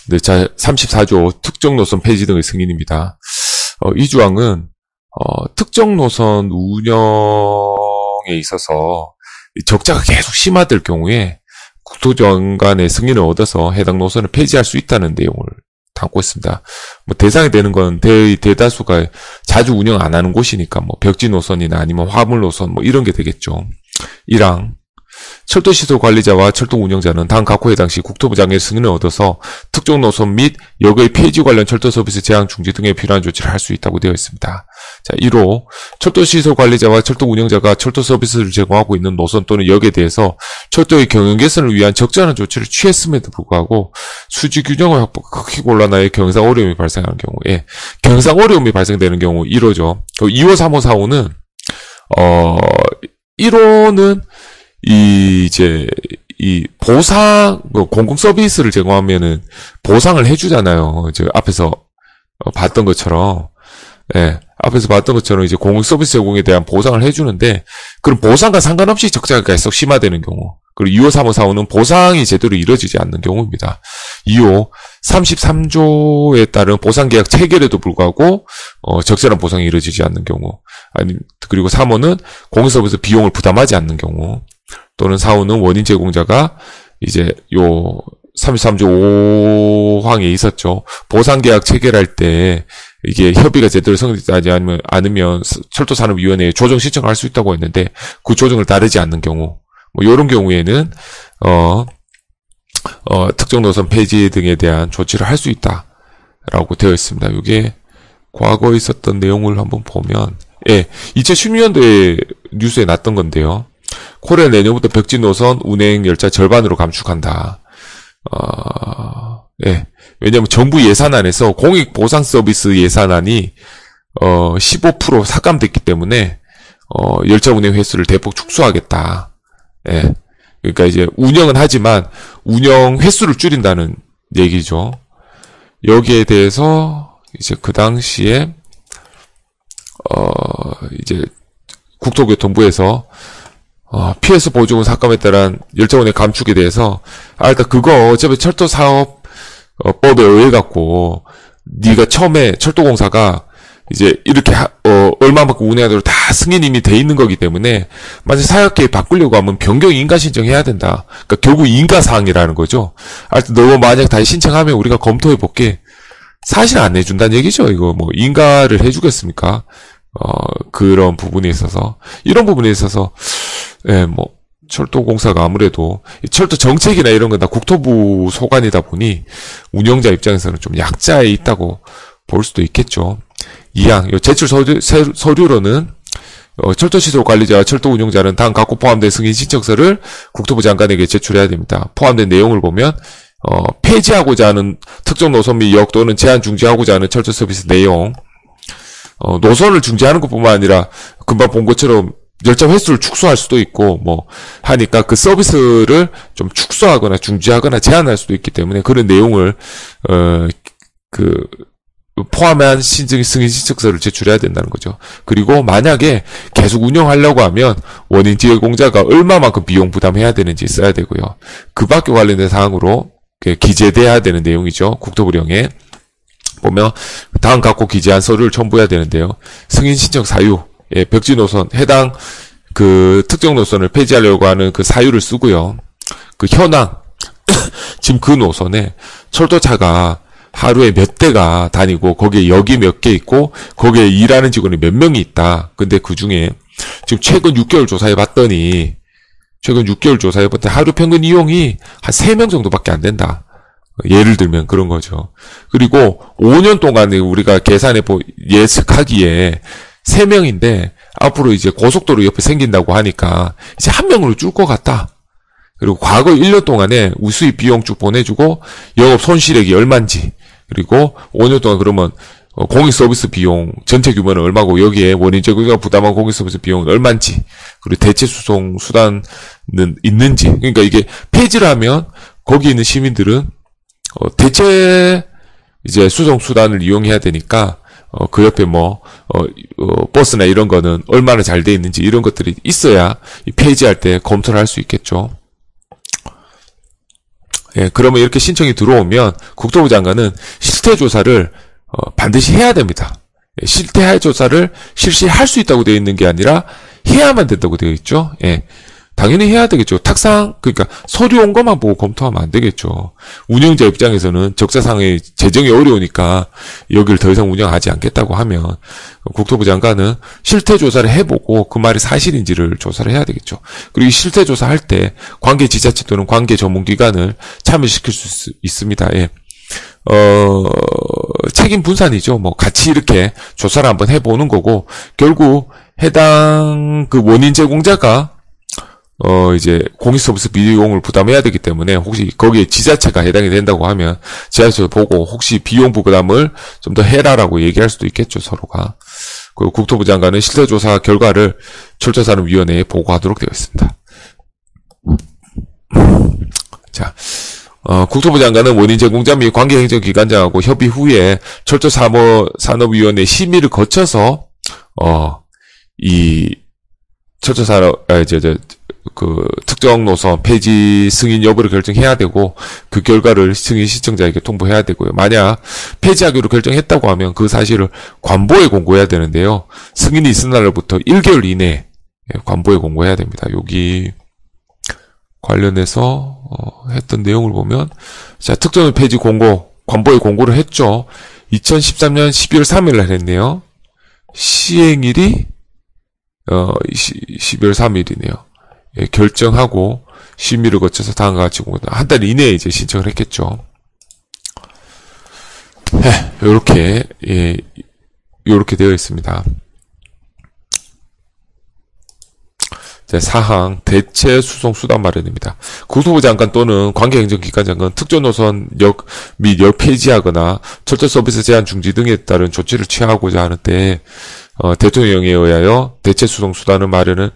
네, 자, 34조 특정 노선 폐지 등의 승인입니다. 이 조항은 특정 노선 운영에 있어서 적자가 계속 심화될 경우에 국토장관의 승인을 얻어서 해당 노선을 폐지할 수 있다는 내용을 담고 있습니다. 뭐 대상이 되는 건 대다수가 자주 운영 안 하는 곳이니까 뭐 벽지 노선이나 아니면 화물 노선 뭐 이런 게 되겠죠. 1항 철도시설 관리자와 철도 운영자는 당 각호의 당시 국토부 장의 승인을 얻어서 특정 노선 및 역의 폐지 관련 철도 서비스 제한 중지 등에 필요한 조치를 할 수 있다고 되어 있습니다. 자, 1호 철도시설 관리자와 철도 운영자가 철도 서비스를 제공하고 있는 노선 또는 역에 대해서 철도의 경영 개선을 위한 적절한 조치를 취했음에도 불구하고 수지 규정을 확보가 크게 곤란하여 경상 어려움이 발생하는 경우에 경상 어려움이 발생되는 경우 1호죠. 2호, 3호, 4호는 1호는 이 보상, 공공 서비스를 제공하면은 보상을 해주잖아요. 이제 앞에서 봤던 것처럼, 예, 앞에서 봤던 것처럼 이제 공공 서비스 제공에 대한 보상을 해주는데, 그럼 보상과 상관없이 적자가 계속 심화되는 경우, 그리고 2호, 3호, 4호는 보상이 제대로 이루어지지 않는 경우입니다. 2호, 33조에 따른 보상계약 체결에도 불구하고, 적절한 보상이 이루어지지 않는 경우, 그리고 3호는 공공서비스 비용을 부담하지 않는 경우, 또는 4호는 원인 제공자가 이제 요 33조 5항에 있었죠. 보상계약 체결할 때 이게 협의가 제대로 성립되지 않으면 철도산업위원회에 조정 신청을 할 수 있다고 했는데 그 조정을 따르지 않는 경우, 뭐 이런 경우에는 특정 노선 폐지 등에 대한 조치를 할 수 있다라고 되어 있습니다. 이게 과거에 있었던 내용을 한번 보면, 예, 2016년도에 뉴스에 났던 건데요. 코레 내년부터 벽지 노선 운행 열차 절반으로 감축한다. 예. 왜냐면 정부 예산안에서 공익 보상 서비스 예산안이 15% 삭감됐기 때문에 열차 운행 횟수를 대폭 축소하겠다. 예. 그러니까 이제 운영은 하지만 운영 횟수를 줄인다는 얘기죠. 여기에 대해서 이제 그 당시에 이제 국토교통부에서 피해서 보증은 삭감에 따른 열차 운행 감축에 대해서 일단 그거 어차피 철도 사업 법에 의해 갖고 네가 처음에 철도공사가 이제 이렇게 얼마만큼 운행하도록 다 승인이 이미 돼 있는 거기 때문에 만약 사업계획 바꾸려고 하면 변경 인가 신청해야 된다. 그러니까 결국 인가 사항이라는 거죠. 하여튼 너 만약 다시 신청하면 우리가 검토해 볼게. 사실 안 해준다는 얘기죠. 이거 뭐 인가를 해주겠습니까? 그런 부분에 있어서, 이런 부분에 있어서, 예, 뭐, 철도공사가 아무래도, 철도 정책이나 이런 건 다 국토부 소관이다 보니, 운영자 입장에서는 좀 약자에 있다고 볼 수도 있겠죠. 2항, 제출 서류로는, 철도시설 관리자와 철도 운영자는 당 각고 포함된 승인 신청서를 국토부 장관에게 제출해야 됩니다. 포함된 내용을 보면, 폐지하고자 하는 특정 노선 및 역 또는 제한 중지하고자 하는 철도 서비스 내용, 노선을 중지하는 것뿐만 아니라 금방 본 것처럼 열차 횟수를 축소할 수도 있고 뭐 하니까 그 서비스를 좀 축소하거나 중지하거나 제한할 수도 있기 때문에 그런 내용을 포함한 승인 신청서를 제출해야 된다는 거죠. 그리고 만약에 계속 운영하려고 하면 원인 제공자가 얼마만큼 비용 부담해야 되는지 써야 되고요. 그 밖에 관련된 사항으로 기재돼야 되는 내용이죠. 국토부령에 보면 다음 갖고 기재한 서류를 첨부해야 되는데요. 승인 신청 사유, 예, 벽지 노선 해당 그 특정 노선을 폐지하려고 하는 그 사유를 쓰고요. 그 현황 지금 그 노선에 철도차가 하루에 몇 대가 다니고 거기에 역이 몇 개 있고 거기에 일하는 직원이 몇 명이 있다. 근데 그 중에 지금 최근 6개월 조사해 봤더니 하루 평균 이용이 한 3명 정도밖에 안 된다. 예를 들면 그런 거죠. 그리고 5년 동안 우리가 예측하기에 3명인데 앞으로 이제 고속도로 옆에 생긴다고 하니까 이제 1명으로 줄 것 같다. 그리고 과거 1년 동안에 우수입 비용 쭉 보내주고 영업 손실액이 얼마인지, 그리고 5년 동안 그러면 공익 서비스 비용 전체 규모는 얼마고 여기에 원인 제공자가 부담한 공익 서비스 비용은 얼마인지, 그리고 대체 수송 수단은 있는지. 그러니까 이게 폐지를 하면 거기 있는 시민들은 대체 이제 수송 수단을 이용해야 되니까 그 옆에 버스나 이런 거는 얼마나 잘 돼 있는지 이런 것들이 있어야 폐지할 때 검토를 할 수 있겠죠. 예, 그러면 이렇게 신청이 들어오면 국토부 장관은 실태조사를 반드시 해야 됩니다. 예, 실태 조사를 실시할 수 있다고 되어 있는 게 아니라 해야만 된다고 되어 있죠. 예. 당연히 해야 되겠죠. 탁상, 그러니까 서류 온 것만 보고 검토하면 안 되겠죠. 운영자 입장에서는 적자상의 재정이 어려우니까 여기를 더 이상 운영하지 않겠다고 하면 국토부 장관은 실태조사를 해보고 그 말이 사실인지를 조사를 해야 되겠죠. 그리고 실태조사할 때 관계 지자체 또는 관계 전문기관을 참여시킬 수 있습니다. 예. 책임 분산이죠. 뭐 같이 이렇게 조사를 한번 해보는 거고, 결국 해당 그 원인 제공자가 이제 공익서비스 비용을 부담해야 되기 때문에 혹시 거기에 지자체가 해당이 된다고 하면 지자체 보고 혹시 비용 부담을 좀 더 해라라고 얘기할 수도 있겠죠, 서로가. 그리고 국토부 장관은 실태조사 결과를 철도산업위원회에 보고하도록 되어 있습니다. 자, 국토부 장관은 원인 제공자 및 관계행정기관장하고 협의 후에 철도산업위원회 심의를 거쳐서 이 철도산업 특정 노선 폐지 승인 여부를 결정해야 되고, 그 결과를 승인 신청자에게 통보해야 되고요. 만약 폐지하기로 결정했다고 하면 그 사실을 관보에 공고해야 되는데요. 승인이 있은 날로부터 1개월 이내에 관보에 공고해야 됩니다. 여기 관련해서 했던 내용을 보면, 자, 특정 폐지 공고, 관보에 공고를 했죠. 2013년 12월 3일 날 했네요. 시행일이 12월 3일이네요. 예, 결정하고 심의를 거쳐서 다음과 같이 한 달 이내에 이제 신청을 했겠죠. 요렇게 되어 있습니다. 자, 사항 대체 수송 수단 마련입니다. 국토부 장관 또는 관계행정기관 장관 특정 노선 역 및 역 폐지하거나 철도 서비스 제한 중지 등에 따른 조치를 취하고자 하는데, 대통령에 의하여 대체 수송 수단을 마련은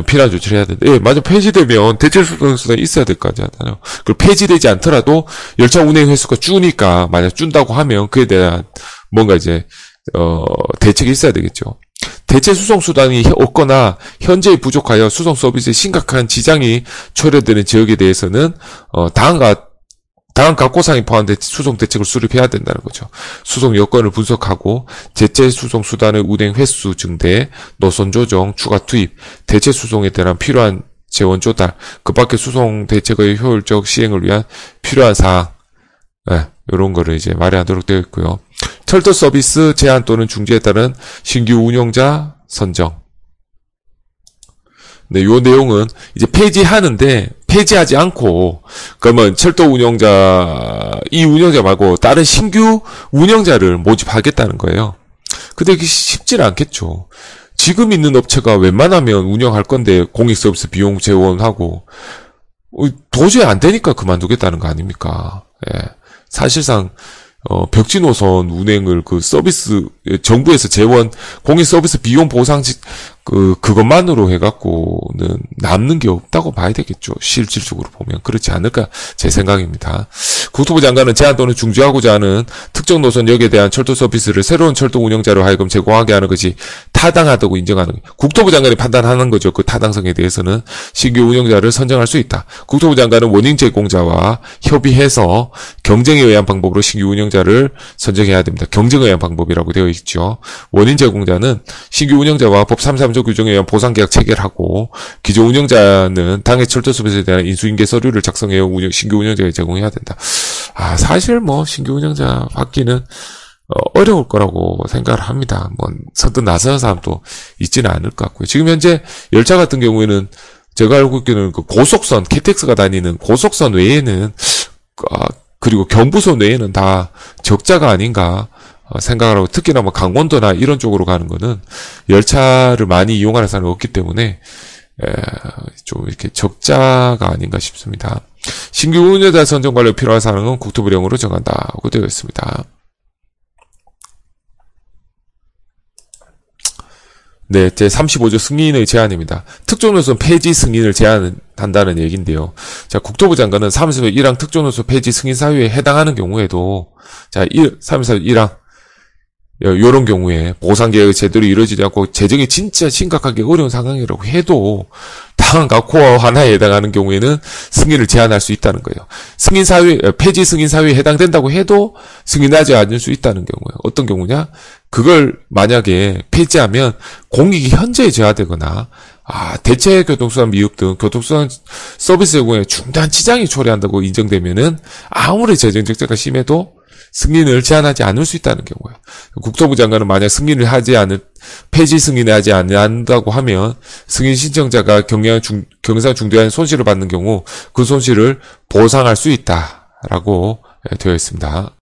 필요한 조치를 해야 된다. 예, 맞아. 폐지되면 대체 수송 수단이 있어야 될 거 아니잖아요. 그리고 폐지되지 않더라도 열차 운행 횟수가 주니까, 만약 준다고 하면 그에 대한 뭔가 이제 대책이 있어야 되겠죠. 대체 수송 수단이 없거나 현재 부족하여 수송 서비스에 심각한 지장이 초래되는 지역에 대해서는 다음 각고사항이 포함된 수송 대책을 수립해야 된다는 거죠. 수송 여건을 분석하고 대체 수송 수단의 운행 횟수 증대, 노선 조정, 추가 투입, 대체 수송에 대한 필요한 재원 조달, 그 밖에 수송 대책의 효율적 시행을 위한 필요한 사항, 이런 거를 이제 마련하도록 되어 있고요. 철도 서비스 제한 또는 중지에 따른 신규 운영자 선정. 네, 요 내용은 이제 폐지하지 않고, 그러면 철도 이 운영자 말고 다른 신규 운영자를 모집하겠다는 거예요. 근데 그게 쉽지는 않겠죠. 지금 있는 업체가 웬만하면 운영할 건데 공익 서비스 비용 재원하고 도저히 안 되니까 그만두겠다는 거 아닙니까? 예. 사실상 벽지 노선 운행을 정부에서 재원 공익 서비스 비용 보상직 그것만으로 해갖고는 남는 게 없다고 봐야 되겠죠. 실질적으로 보면 그렇지 않을까 제 생각입니다. 국토부 장관은 제한 또는 중지하고자 하는 특정 노선역에 대한 철도 서비스를 새로운 철도 운영자로 하여금 제공하게 하는 것이 타당하다고 인정하는 거예요. 국토부 장관이 판단하는 거죠. 그 타당성에 대해서는 신규 운영자를 선정할 수 있다. 국토부 장관은 원인 제공자와 협의해서 경쟁에 의한 방법으로 신규 운영자를 선정해야 됩니다. 경쟁에 의한 방법이라고 되어 있죠. 원인 제공자는 신규 운영자와 법 3.3조 규정에 의한 보상계약 체결하고, 기존 운영자는 당해 철도 서비스에 대한 인수인계 서류를 작성해 신규 운영자에 제공해야 된다. 사실 신규 운영자 받기는 어려울 거라고 생각을 합니다. 선뜻 나서는 사람도 있지는 않을 것 같고요. 지금 현재 열차 같은 경우에는 제가 알고 있기는 그 고속선, KTX가 다니는 고속선 외에는 그리고 경부선 외에는 다 적자가 아닌가 생각을 하고, 특히나 강원도나 이런 쪽으로 가는 거는 열차를 많이 이용하는 사람이 없기 때문에 좀 이렇게 적자가 아닌가 싶습니다. 신규 운영자 선정 관련 필요한 사항은 국토부령으로 정한다고 되어 있습니다. 네, 제35조 승인의 제한입니다. 특정노선 폐지 승인을 제한한다는 얘기인데요. 자, 국토부 장관은 3에서 1항 특정노선 폐지 승인 사유에 해당하는 경우에도, 3에서 1항 요런 경우에 보상 계획이 제대로 이루어지지 않고 재정이 진짜 심각하게 어려운 상황이라고 해도 다 상한가 코어 하나에 해당하는 경우에는 승인을 제한할 수 있다는 거예요. 폐지 승인 사유에 해당된다고 해도 승인하지 않을 수 있다는 경우예요. 어떤 경우냐? 그걸 만약에 폐지하면 공익이 현저히 저하되거나 대체 교통수단 미흡 등 교통수단 서비스 제공에 중대한 지장이 초래한다고 인정되면은 아무리 재정 적자가 심해도 승인을 제한하지 않을 수 있다는 경우예요. 국토부 장관은 만약 폐지 승인을 하지 않는다고 하면 승인 신청자가 경상 중대한 손실을 받는 경우 그 손실을 보상할 수 있다라고 되어 있습니다.